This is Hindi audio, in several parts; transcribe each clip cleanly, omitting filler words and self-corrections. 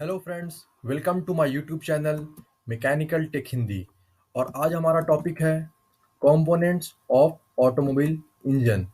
Hello friends, welcome to my YouTube channel mechanical tech Hindi. और आज हमारा टॉपिक है कंपोनेंट्स ऑफ ऑटोमोबाइल इंजन।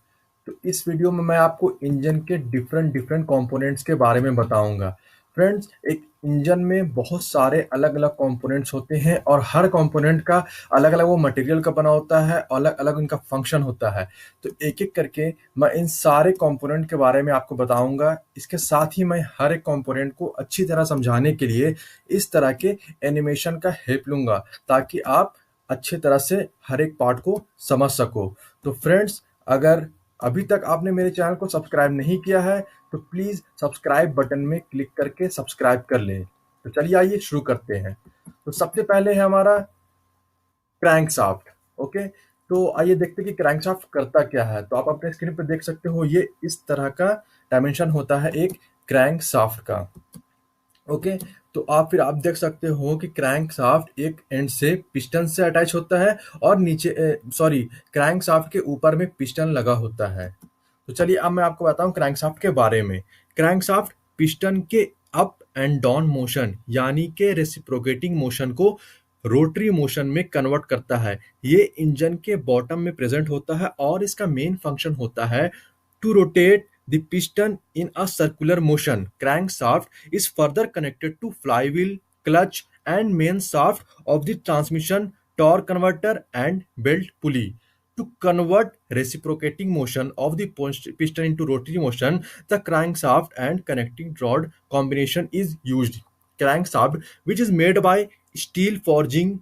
तो इस वीडियो में मैं आपको इंजन के डिफरेंट डिफरेंट कंपोनेंट्स के बारे में बताऊंगा। फ्रेंड्स, एक इंजन में बहुत सारे अलग अलग कंपोनेंट्स होते हैं और हर कंपोनेंट का अलग अलग वो मटेरियल का बना होता है, अलग अलग उनका फंक्शन होता है। तो एक एक करके मैं इन सारे कंपोनेंट के बारे में आपको बताऊंगा। इसके साथ ही मैं हर एक कंपोनेंट को अच्छी तरह समझाने के लिए इस तरह के एनिमेशन का हेल्प लूंगा, ताकि आप अच्छी तरह से हर एक पार्ट को समझ सको। तो फ्रेंड्स, अगर अभी तक आपने मेरे चैनल को सब्सक्राइब नहीं किया है तो प्लीज सब्सक्राइब बटन में क्लिक करके सब्सक्राइब कर लें। तो चलिए आइए शुरू करते हैं। तो सबसे पहले है हमारा क्रैंकशाफ्ट। ओके, तो आइए देखते हैं कि क्रैंकशाफ्ट करता क्या है। तो आप अपने स्क्रीन पर देख सकते हो, ये इस तरह का डायमेंशन होता है एक क्रैंकशाफ्ट का। ओके, तो फिर आप देख सकते हो कि क्रैंकशाफ्ट एक एंड से पिस्टन से अटैच होता है और नीचे सॉरी, क्रैंकशाफ्ट के ऊपर में पिस्टन लगा होता है। तो चलिए अब मैं आपको बताऊं क्रैंकशाफ्ट के बारे में। क्रैंकशाफ्ट पिस्टन के अप एंड डाउन मोशन यानी कि रेसिप्रोकेटिंग मोशन को रोटरी मोशन में कन्वर्ट करता है। ये इंजन के बॉटम में प्रेजेंट होता है और इसका मेन फंक्शन होता है to rotate the piston in a circular motion. Crankshaft is further connected to flywheel, clutch, and main shaft of the transmission, torque converter, and belt pulley. To convert reciprocating motion of the piston into rotary motion, the crankshaft and connecting rod combination is used. Crankshaft, which is made by steel forging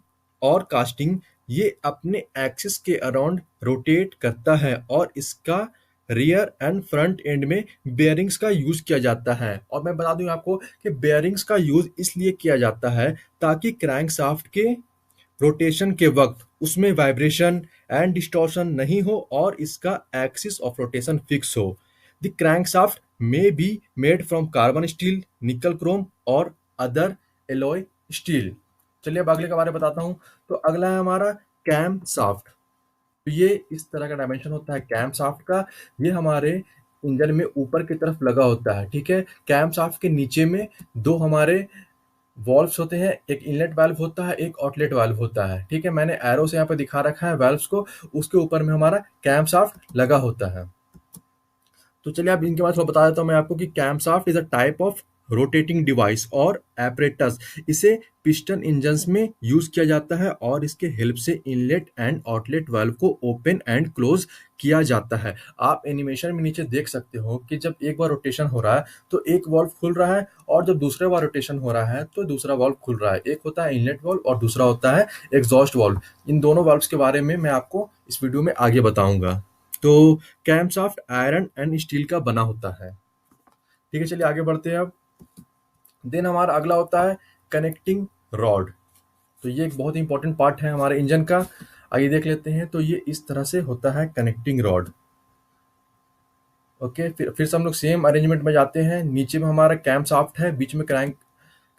और कास्टिंग, ये अपने एक्सिस के अराउंड रोटेट करता है और इसका रियर एंड फ्रंट एंड में बेयरिंग्स का यूज किया जाता है। और मैं बता दूं आपको कि बेयरिंग्स का यूज इसलिए किया जाता है ताकि क्रैंकशाफ्ट के रोटेशन के वक्त उसमें वाइब्रेशन एंड डिस्टॉर्शन नहीं हो और इसका एक्सिस ऑफ रोटेशन फिक्स हो। The crankshaft may be made from carbon steel, निकल क्रोम और अदर एलॉय स्टील। चलिए अब अगले के बारे में बताता हूँ। तो अगला है हमारा कैम शाफ्ट। तो ये इस तरह का डायमेंशन होता है कैम शाफ्ट का। ये हमारे इंजन में ऊपर की तरफ लगा होता है। ठीक है, कैम शाफ्ट के नीचे में दो हमारे वॉल्व्स होते हैं, एक इनलेट वाल्व होता है, एक आउटलेट वाल्व होता है। ठीक है, मैंने एरो से यहाँ पे दिखा रखा है वाल्व्स को। उसके ऊपर में हमारा कैम शाफ्ट लगा होता है। तो चलिए अब इनके बाद थोड़ा बता देता हूँ मैं आपको कि camshaft is a type of rotating device और एपरेटस। इसे पिस्टन इंजन्स में यूज किया जाता है और इसके हेल्प से इनलेट एंड आउटलेट वाल्व को ओपन एंड क्लोज किया जाता है। आप एनिमेशन में नीचे देख सकते हो कि जब एक बार रोटेशन हो रहा है तो एक वाल्व खुल रहा है और जब दूसरे बार रोटेशन हो रहा है तो दूसरा वाल्व खुल रहा है। एक होता है इनलेट वाल्व और दूसरा होता है एग्जॉस्ट वाल्व। इन दोनों वाल्व्स के बारे में मैं आपको इस वीडियो में आगे बताऊंगा। तो कैमशाफ्ट आयरन एंड स्टील का बना होता है। ठीक है, चलिए आगे बढ़ते हैं अब। देन हमारा अगला होता है कनेक्टिंग रॉड। तो ये एक बहुत ही इंपॉर्टेंट पार्ट है हमारे इंजन का। आइए देख लेते हैं। तो ये इस तरह से होता है कनेक्टिंग रॉड। ओके, फिर से हम लोग सेम अरेंजमेंट में जाते हैं। नीचे में हमारा कैम शाफ्ट है, बीच में क्रैंक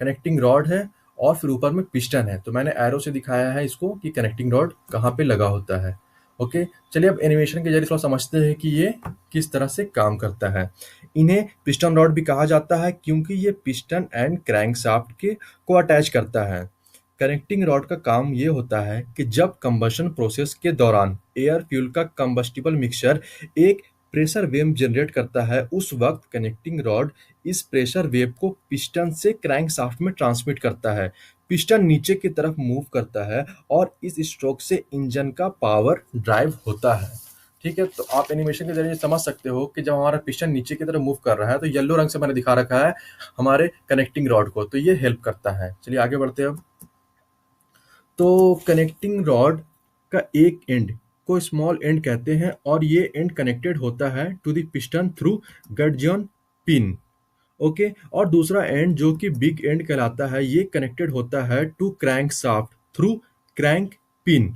कनेक्टिंग रॉड है और फिर ऊपर में पिस्टन है। तो मैंने एरो से दिखाया है इसको कि कनेक्टिंग रॉड कहाँ पे लगा होता है। ओके, चलिए अब एनिमेशन के जरिए थोड़ा समझते हैं कि ये किस तरह से काम करता है। इन्हें पिस्टन रॉड भी कहा जाता है क्योंकि ये पिस्टन एंड क्रैंक शाफ्ट के को अटैच करता है। कनेक्टिंग रॉड का काम ये होता है कि जब कंबशन प्रोसेस के दौरान एयर फ्यूल का कंबस्टिबल मिक्सचर एक प्रेशर वेव जनरेट करता है, उस वक्त कनेक्टिंग रॉड इस प्रेशर वेव को पिस्टन से क्रैंकशाफ्ट में ट्रांसमिट करता है। पिस्टन नीचे की तरफ मूव करता है और इस स्ट्रोक से इंजन का पावर ड्राइव होता है। ठीक है, तो आप एनिमेशन के जरिए समझ सकते हो कि जब हमारा पिस्टन नीचे की तरफ मूव कर रहा है तो येलो रंग से मैंने दिखा रखा है हमारे कनेक्टिंग रॉड को। तो ये हेल्प करता है। चलिए आगे बढ़ते हैं अब। तो कनेक्टिंग रॉड का एक एंड को स्मॉल एंड कहते हैं और ये एंड कनेक्टेड होता है to the piston through gudgeon pin. Okay, और दूसरा एंड जो कि बिग एंड कहलाता है, ये कनेक्टेड होता है to crank shaft through crank pin.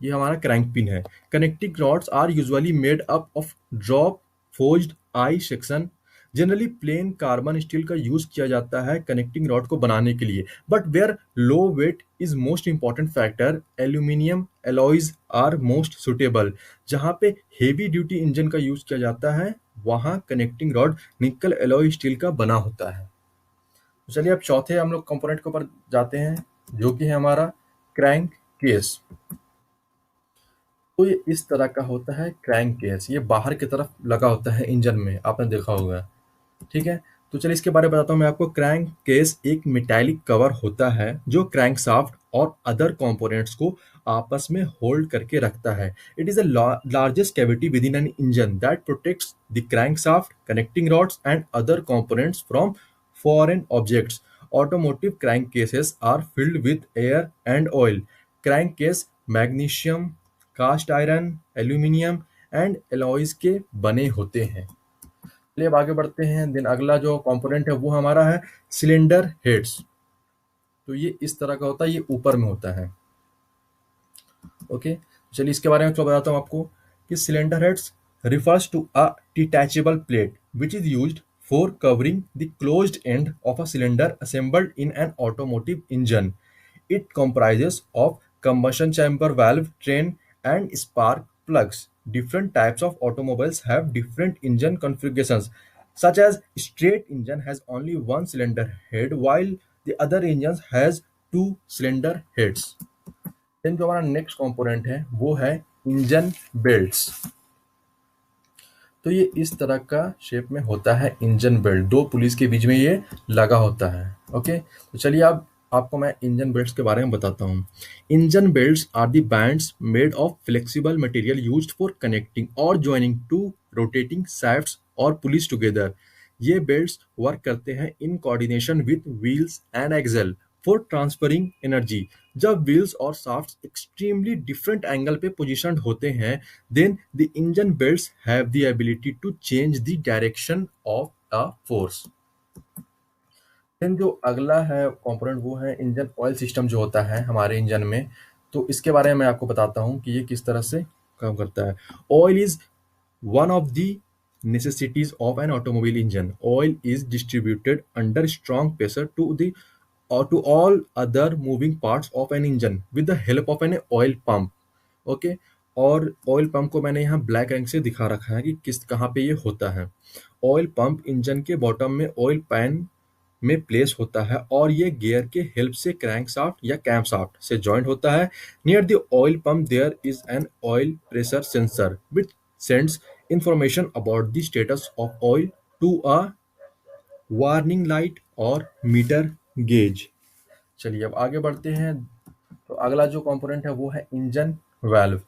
ये हमारा क्रैंक पिन है। Connecting rods are usually made up of drop forged I section. Generally plain carbon steel का यूज किया जाता है कनेक्टिंग रॉड को बनाने के लिए, but where low weight is most important factor, aluminium alloys are most suitable. जहाँ पे हेवी ड्यूटी इंजन का यूज किया जाता है वहाँ connecting rod nickel alloy steel का बना होता है। तो चलिए अब चौथे हम लोग कंपोनेंट के ऊपर जाते हैं, जो कि है हमारा क्रैंक केस। तो ये इस तरह का होता है क्रैंक केस, ये बाहर की तरफ लगा होता है इंजन में, आपने देखा होगा। ठीक है, तो चलिए इसके बारे में बताता हूँ मैं आपको। क्रैंक केस एक मेटालिक कवर होता है जो क्रैंक शाफ्ट और अदर कंपोनेंट्स को आपस में होल्ड करके रखता है। It is the largest cavity with in an engine that protects the crank shaft, connecting rods and other components from foreign objects. Automotive crankcases are filled with air and oil. Crankcase magnesium, cast iron, aluminium and alloys के बने होते हैं। चलिए अब आगे बढ़ते हैं। देन अगला जो कंपोनेंट है वो हमारा है सिलेंडर हेड्स। तो ये इस तरह का होता है, ये ऊपर में होता है। ओके, चलिए इसके बारे में थोड़ा बताता हूँ आपको कि cylinder heads refers to a detachable plate which is used for covering the closed end of a cylinder assembled in an automotive engine. It comprises of combustion chamber valve, train, and spark plugs. Different types of automobiles have different engine configurations, such as straight engine has only one cylinder head, while the other engines has two cylinder heads. Then जो हमारा नेक्स्ट कंपोनेंट है वो है इंजन बेल्ट्स। तो ये इस तरह का शेप में होता है इंजन बेल्ट, दो पुलिस के बीच में ये लगा होता है। ओके, तो चलिए अब आपको मैं इंजन बेल्ट्स के बारे में बताता हूँ। Engine belts are the bands made of flexible material used for connecting और जॉइनिंग टू रोटेटिंग शाफ्ट्स और पुलिस टुगेदर। ये बेल्ट्स वर्क करते हैं in coordination with wheels and axle for transferring energy. जब व्हील्स और शाफ्ट्स एक्सट्रीमली डिफरेंट एंगल पे पोजिशन्ड होते हैं, then the engine belts have the ability to change the direction of a force. Then जो अगला है कंपोनेंट वो है इंजन ऑयल सिस्टम जो होता है हमारे इंजन में। तो इसके बारे में मैं आपको बताता हूँ कि ये किस तरह से काम करता है। Oil is one of the necessities of an automobile engine. Oil is distributed under strong pressure to all other moving parts of an engine with the help of an oil pump. Okay, और ऑयल पंप को मैंने यहाँ ब्लैक रंग से दिखा रखा है कि किस कहाँ पे ये होता है। ऑयल पंप इंजन के बॉटम में ऑयल पैन में प्लेस होता है और ये गियर के हेल्प से क्रैंक शाफ्ट या कैम शाफ्ट से जॉइंट होता है। Near the oil pump there is an oil pressure sensor which sends information about the status of oil to a warning light और मीटर गेज। चलिए अब आगे बढ़ते हैं। तो अगला जो कंपोनेंट है वो है इंजन वाल्व।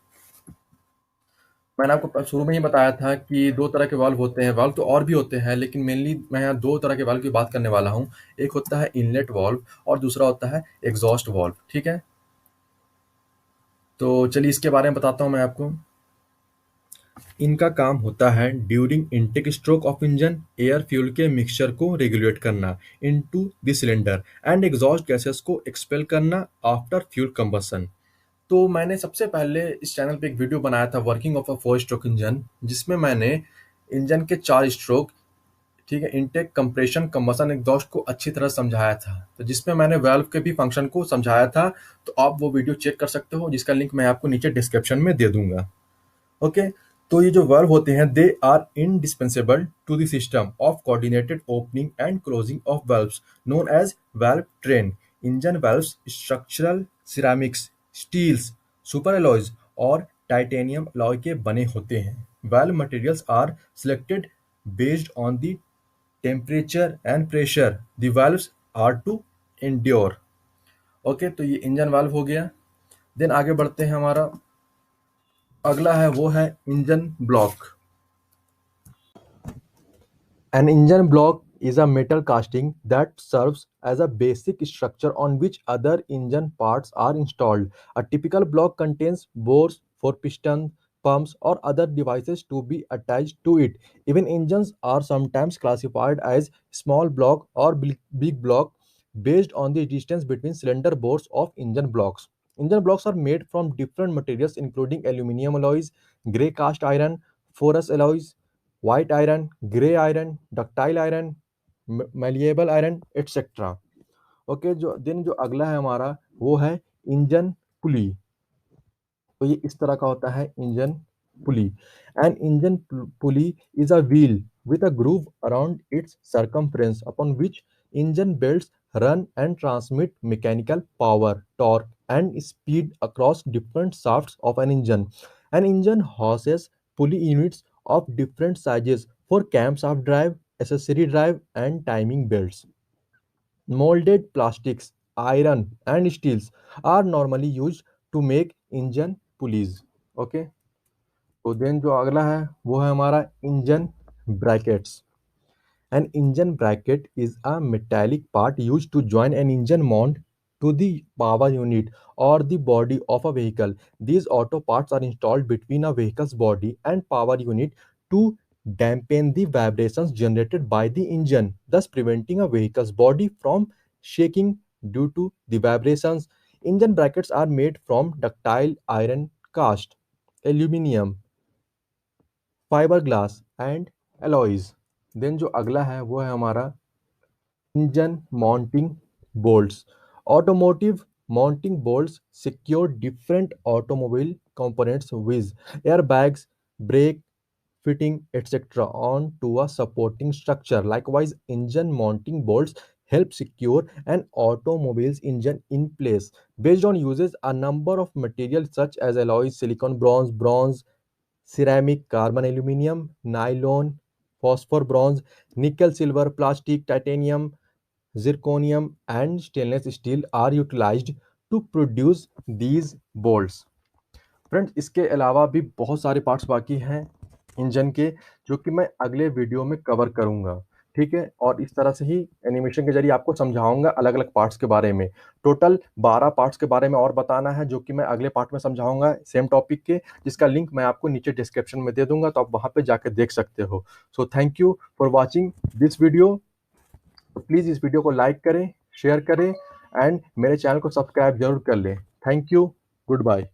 मैंने आपको शुरू में ही बताया था कि दो तरह के वाल्व होते हैं। वाल्व तो और भी होते हैं, लेकिन मेनली मैं यहाँ दो तरह के वाल्व की बात करने वाला हूँ। एक होता है इनलेट वाल्व और दूसरा होता है एग्जॉस्ट वाल्व। ठीक है, तो चलिए इसके बारे में बताता हूँ मैं आपको। इनका काम होता है during intake stroke of engine air fuel के मिक्सचर को रेगुलेट करना into the cylinder and exhaust gases को एक्सपेल करना आफ्टर फ्यूल कंबशन। तो मैंने सबसे पहले इस चैनल पे एक वीडियो बनाया था working of a 4 stroke engine, जिसमें मैंने इंजन के 4 स्ट्रोक, ठीक है, इनटेक, कंप्रेशन, कंबशन, एग्जॉस्ट को अच्छी तरह समझाया था। तो जिसमें मैंने वाल्व के भी फंक्शन को समझाया था। तो आप वो वीडियो चेक कर सकते हो, जिसका लिंक मैं आपको नीचे डिस्क्रिप्शन में दे दूंगा। ओके, तो ये जो वाल्व होते हैं they are indispensable to the system of coordinated opening and closing of valves known as valve train. Engine valves structural ceramics, steels, super alloys और टाइटेनियम अलॉय के बने होते हैं। Valve materials are selected based on the temperature and pressure the valves are to endure. Okay, तो ये इंजन वाल्व हो गया। देन आगे बढ़ते हैं। हमारा अगला है वो है engine block. An engine block is a metal casting that serves as a basic structure on which other engine parts are installed. A typical block contains bores for pistons, pumps, or other devices to be attached to it. Even engines are sometimes classified as small block or big block based on the distance between cylinder bores of engine blocks. Engine blocks are made from different materials including aluminum alloys, grey cast iron, ferrous alloys, white iron, grey iron, ductile iron, malleable iron, etc. Okay, जो दिन जो अगला है हमारा वो है इंजन पुली। तो ये इस तरह का होता है engine pulley. An engine pulley is a wheel with a groove around its circumference upon which Engine belts run and transmit mechanical power, torque, and speed across different shafts of an engine. An engine houses pulley units of different sizes for camshaft drive, accessory drive, and timing belts. Molded plastics, iron, and steels are normally used to make engine pulleys. Okay, तो देन जो अगला है वो है हमारा engine brackets. An engine bracket is a metallic part used to join an engine mount to the power unit or the body of a vehicle. These auto parts are installed between a vehicle's body and power unit to dampen the vibrations generated by the engine, thus preventing a vehicle's body from shaking due to the vibrations. Engine brackets are made from ductile iron cast, aluminium, fiberglass and alloys. Then जो अगला है वो है हमारा engine mounting bolts. Automotive mounting bolts secure different automobile components with airbags, brake fitting, etc. onto a supporting structure. Likewise, engine mounting bolts help secure an automobile's engine in place. Based on uses, a number of materials such as alloys, silicon, bronze, ceramic, carbon, aluminum, nylon, phosphor, bronze, nickel, silver, plastic, titanium, zirconium, and stainless steel are utilized to produce these bolts. Friends, इसके अलावा भी बहुत सारे पार्ट्स बाकी हैं इंजन के, जो कि मैं अगले वीडियो में कवर करूंगा. ठीक है, और इस तरह से ही एनिमेशन के जरिए आपको समझाऊंगा अलग अलग पार्ट्स के बारे में. टोटल 12 पार्ट्स के बारे में और बताना है, जो कि मैं अगले पार्ट में समझाऊंगा सेम टॉपिक के, जिसका लिंक मैं आपको नीचे डिस्क्रिप्शन में दे दूंगा, तो आप वहां पे जाकर देख सकते हो. So thank you for watching this video. तो प्लीज़ इस वीडियो को लाइक करें, शेयर करें एंड मेरे चैनल को सब्सक्राइब जरूर कर लें. Thank you. Good bye.